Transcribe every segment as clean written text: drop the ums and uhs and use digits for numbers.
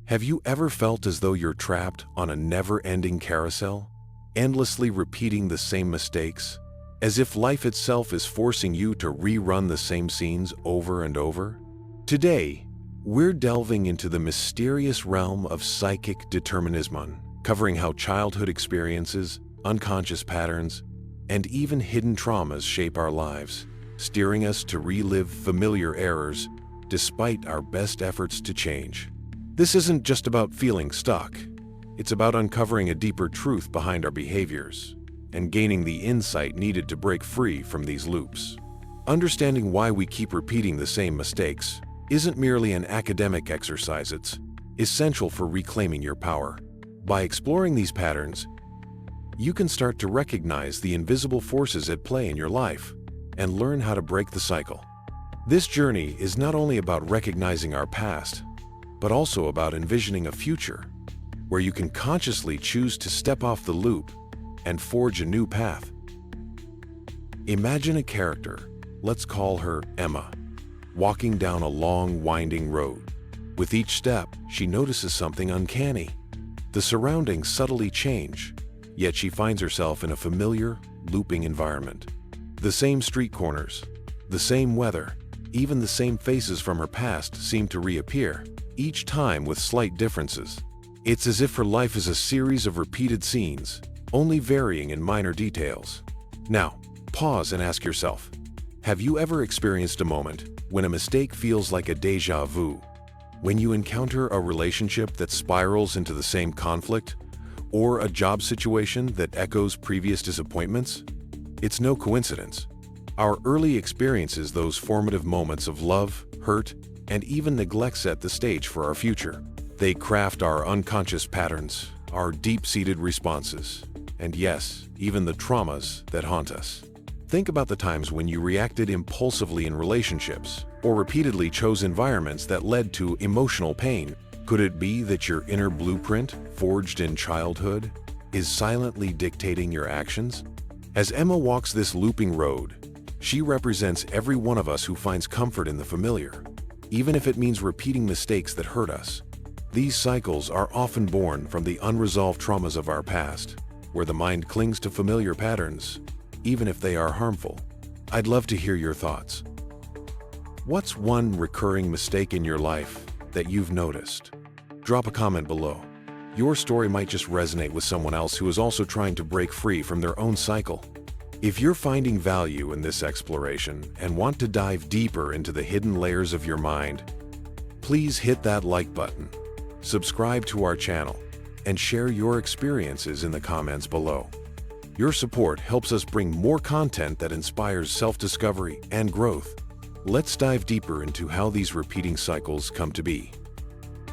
Have you ever felt as though you're trapped on a never-ending carousel, endlessly repeating the same mistakes, as if life itself is forcing you to rerun the same scenes over and over? Today, we're delving into the mysterious realm of psychic determinism, covering how childhood experiences, unconscious patterns, and even hidden traumas shape our lives, steering us to relive familiar errors despite our best efforts to change. This isn't just about feeling stuck. It's about uncovering a deeper truth behind our behaviors and gaining the insight needed to break free from these loops. Understanding why we keep repeating the same mistakes isn't merely an academic exercise, it's essential for reclaiming your power. By exploring these patterns, you can start to recognize the invisible forces at play in your life and learn how to break the cycle. This journey is not only about recognizing our past, but also about envisioning a future where you can consciously choose to step off the loop and forge a new path. Imagine a character, let's call her Emma, walking down a long, winding road. With each step, she notices something uncanny. The surroundings subtly change, yet she finds herself in a familiar, looping environment. The same street corners, the same weather, even the same faces from her past seem to reappear, each time with slight differences. It's as if her life is a series of repeated scenes, only varying in minor details. Now, pause and ask yourself, have you ever experienced a moment when a mistake feels like a déjà vu? When you encounter a relationship that spirals into the same conflict, or a job situation that echoes previous disappointments? It's no coincidence. Our early experiences, those formative moments of love, hurt, and even neglect, set the stage for our future. They craft our unconscious patterns, our deep-seated responses, and yes, even the traumas that haunt us. Think about the times when you reacted impulsively in relationships, or repeatedly chose environments that led to emotional pain. Could it be that your inner blueprint, forged in childhood, is silently dictating your actions? As Emma walks this looping road, she represents every one of us who finds comfort in the familiar, even if it means repeating mistakes that hurt us. These cycles are often born from the unresolved traumas of our past, where the mind clings to familiar patterns, even if they are harmful. I'd love to hear your thoughts. What's one recurring mistake in your life that you've noticed? Drop a comment below. Your story might just resonate with someone else who is also trying to break free from their own cycle. If you're finding value in this exploration and want to dive deeper into the hidden layers of your mind, please hit that like button, subscribe to our channel, and share your experiences in the comments below. Your support helps us bring more content that inspires self-discovery and growth. Let's dive deeper into how these repeating cycles come to be.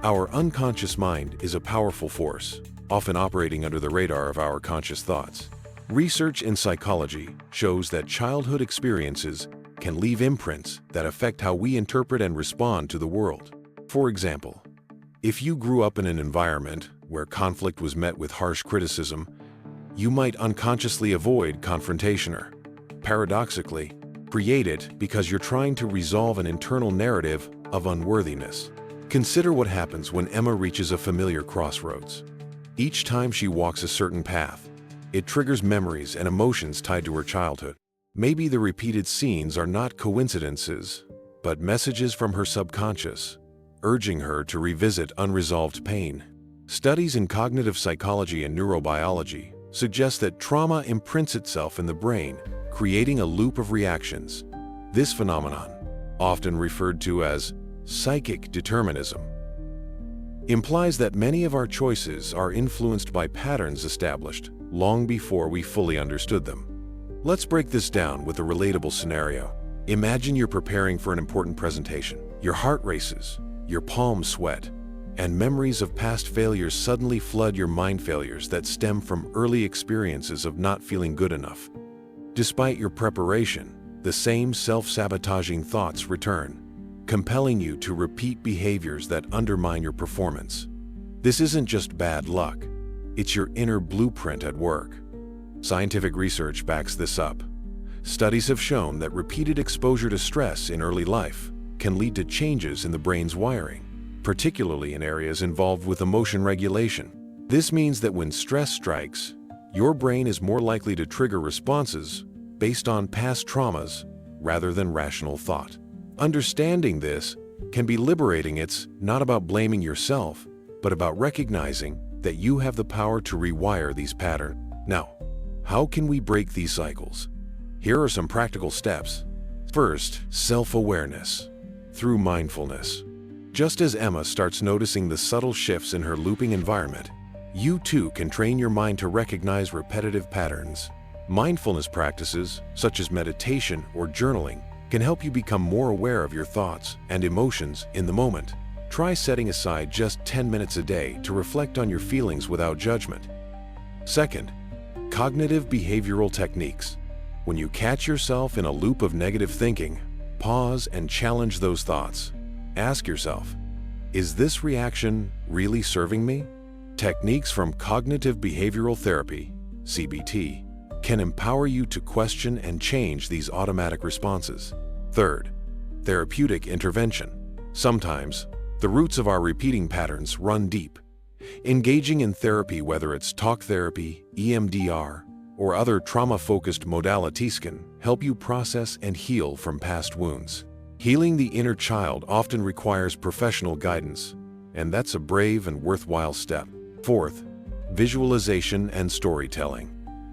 Our unconscious mind is a powerful force, often operating under the radar of our conscious thoughts. Research in psychology shows that childhood experiences can leave imprints that affect how we interpret and respond to the world. For example, if you grew up in an environment where conflict was met with harsh criticism, you might unconsciously avoid confrontation or, paradoxically, create it because you're trying to resolve an internal narrative of unworthiness. Consider what happens when Emma reaches a familiar crossroads. Each time she walks a certain path, it triggers memories and emotions tied to her childhood. Maybe the repeated scenes are not coincidences, but messages from her subconscious, urging her to revisit unresolved pain. Studies in cognitive psychology and neurobiology suggest that trauma imprints itself in the brain, creating a loop of reactions. This phenomenon, often referred to as psychic determinism, implies that many of our choices are influenced by patterns established long before we fully understood them. Let's break this down with a relatable scenario. Imagine you're preparing for an important presentation. Your heart races, your palms sweat, and memories of past failures suddenly flood your mind. Failures that stem from early experiences of not feeling good enough. Despite your preparation, the same self-sabotaging thoughts return, compelling you to repeat behaviors that undermine your performance. This isn't just bad luck, it's your inner blueprint at work. Scientific research backs this up. Studies have shown that repeated exposure to stress in early life can lead to changes in the brain's wiring. particularly in areas involved with emotion regulation. This means that when stress strikes, your brain is more likely to trigger responses based on past traumas rather than rational thought. Understanding this can be liberating. It's not about blaming yourself, but about recognizing that you have the power to rewire these patterns. Now, how can we break these cycles? Here are some practical steps. First, self-awareness through mindfulness. Just as Emma starts noticing the subtle shifts in her looping environment, you too can train your mind to recognize repetitive patterns. Mindfulness practices, such as meditation or journaling, can help you become more aware of your thoughts and emotions in the moment. Try setting aside just 10 minutes a day to reflect on your feelings without judgment. Second, cognitive behavioral techniques. When you catch yourself in a loop of negative thinking, pause and challenge those thoughts. Ask yourself, is this reaction really serving me? Techniques from cognitive behavioral therapy, CBT, can empower you to question and change these automatic responses. Third, therapeutic intervention. Sometimes, the roots of our repeating patterns run deep. Engaging in therapy, whether it's talk therapy, EMDR, or other trauma-focused modalities, can help you process and heal from past wounds. Healing the inner child often requires professional guidance, and that's a brave and worthwhile step. Fourth, visualization and storytelling.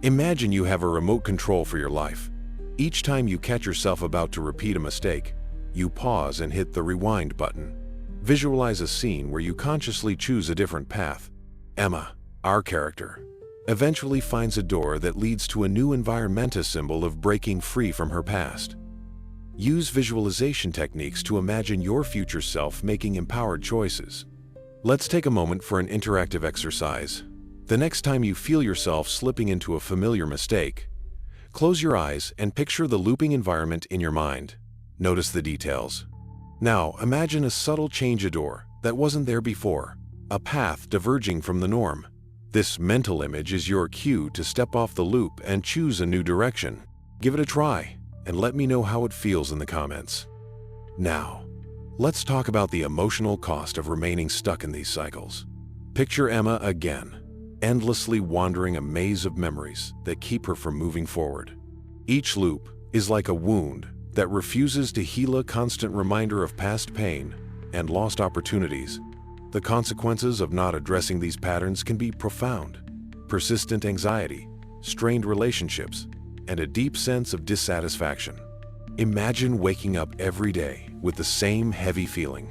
Imagine you have a remote control for your life. Each time you catch yourself about to repeat a mistake, you pause and hit the rewind button. Visualize a scene where you consciously choose a different path. Emma, our character, eventually finds a door that leads to a new environment, a symbol of breaking free from her past. Use visualization techniques to imagine your future self making empowered choices. Let's take a moment for an interactive exercise. The next time you feel yourself slipping into a familiar mistake, close your eyes and picture the looping environment in your mind. Notice the details. Now, imagine a subtle change, a door that wasn't there before, a path diverging from the norm. This mental image is your cue to step off the loop and choose a new direction. Give it a try, and let me know how it feels in the comments. Now, let's talk about the emotional cost of remaining stuck in these cycles. Picture Emma again, endlessly wandering a maze of memories that keep her from moving forward. Each loop is like a wound that refuses to heal, a constant reminder of past pain and lost opportunities. The consequences of not addressing these patterns can be profound. Persistent anxiety, strained relationships, and a deep sense of dissatisfaction. Imagine waking up every day with the same heavy feeling,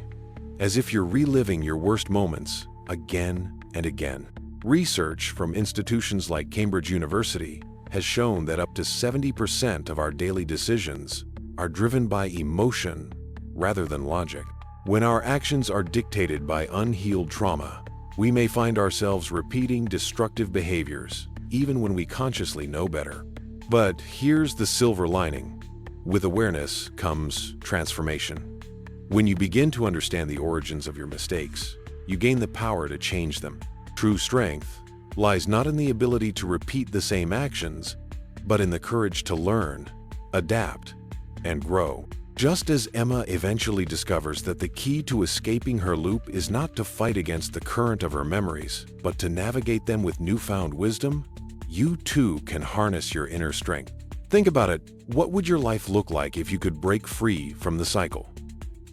as if you're reliving your worst moments again and again. Research from institutions like Cambridge University has shown that up to 70% of our daily decisions are driven by emotion rather than logic. When our actions are dictated by unhealed trauma, we may find ourselves repeating destructive behaviors, even when we consciously know better. But here's the silver lining. With awareness comes transformation. When you begin to understand the origins of your mistakes, you gain the power to change them. True strength lies not in the ability to repeat the same actions, but in the courage to learn, adapt, and grow. Just as Emma eventually discovers that the key to escaping her loop is not to fight against the current of her memories, but to navigate them with newfound wisdom, you too can harness your inner strength. Think about it. What would your life look like if you could break free from the cycle?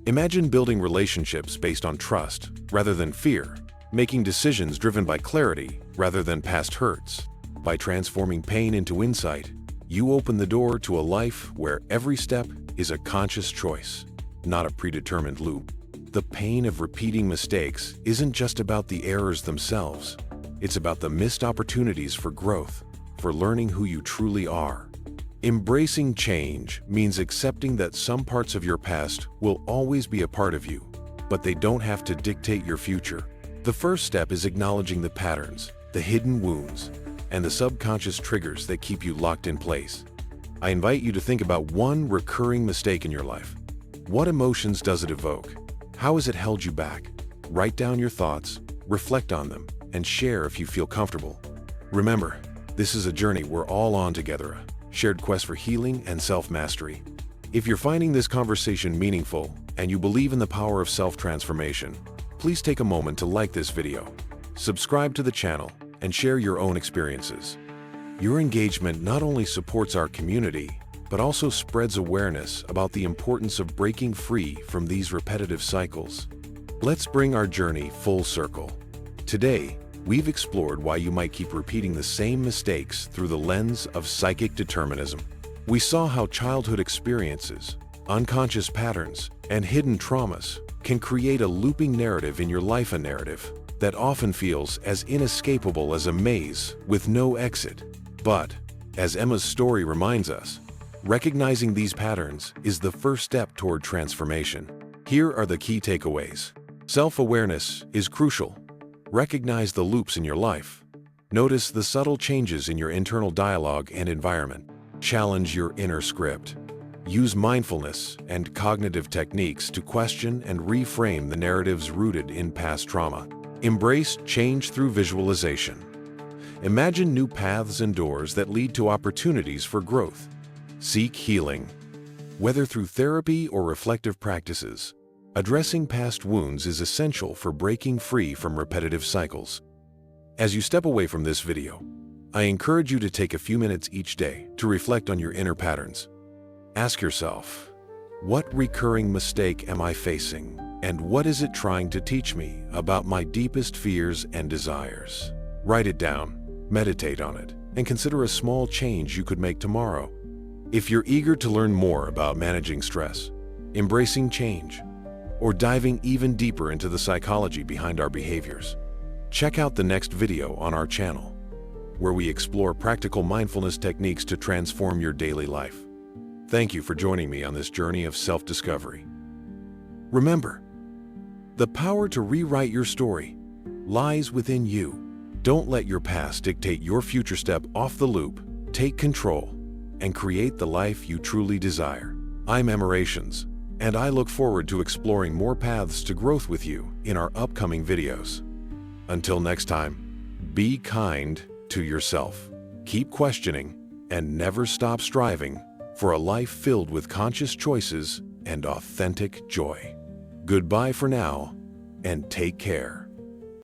Imagine building relationships based on trust rather than fear, making decisions driven by clarity rather than past hurts. By transforming pain into insight, you open the door to a life where every step is a conscious choice, not a predetermined loop. The pain of repeating mistakes isn't just about the errors themselves. It's about the missed opportunities for growth, for learning who you truly are. Embracing change means accepting that some parts of your past will always be a part of you, but they don't have to dictate your future. The first step is acknowledging the patterns, the hidden wounds, and the subconscious triggers that keep you locked in place. I invite you to think about one recurring mistake in your life. What emotions does it evoke? How has it held you back? Write down your thoughts, reflect on them, and share if you feel comfortable. Remember, this is a journey we're all on together, a shared quest for healing and self-mastery. If you're finding this conversation meaningful and you believe in the power of self-transformation, please take a moment to like this video, subscribe to the channel, and share your own experiences. Your engagement not only supports our community, but also spreads awareness about the importance of breaking free from these repetitive cycles. Let's bring our journey full circle. Today, we've explored why you might keep repeating the same mistakes through the lens of psychic determinism. We saw how childhood experiences, unconscious patterns, and hidden traumas can create a looping narrative in your life, a narrative that often feels as inescapable as a maze with no exit. But, as Emma's story reminds us, recognizing these patterns is the first step toward transformation. Here are the key takeaways. Self-awareness is crucial. Recognize the loops in your life. Notice the subtle changes in your internal dialogue and environment. Challenge your inner script. Use mindfulness and cognitive techniques to question and reframe the narratives rooted in past trauma. Embrace change through visualization. Imagine new paths and doors that lead to opportunities for growth. Seek healing. Whether through therapy or reflective practices, addressing past wounds is essential for breaking free from repetitive cycles. As you step away from this video, I encourage you to take a few minutes each day to reflect on your inner patterns. Ask yourself, what recurring mistake am I facing, and what is it trying to teach me about my deepest fears and desires? Write it down, meditate on it, and consider a small change you could make tomorrow. If you're eager to learn more about managing stress, embracing change, or diving even deeper into the psychology behind our behaviors, check out the next video on our channel, where we explore practical mindfulness techniques to transform your daily life. Thank you for joining me on this journey of self-discovery. Remember, the power to rewrite your story lies within you. Don't let your past dictate your future. Step off the loop, take control, and create the life you truly desire. I'm Emerations, and I look forward to exploring more paths to growth with you in our upcoming videos. Until next time, be kind to yourself, keep questioning, and never stop striving for a life filled with conscious choices and authentic joy. Goodbye for now, and take care.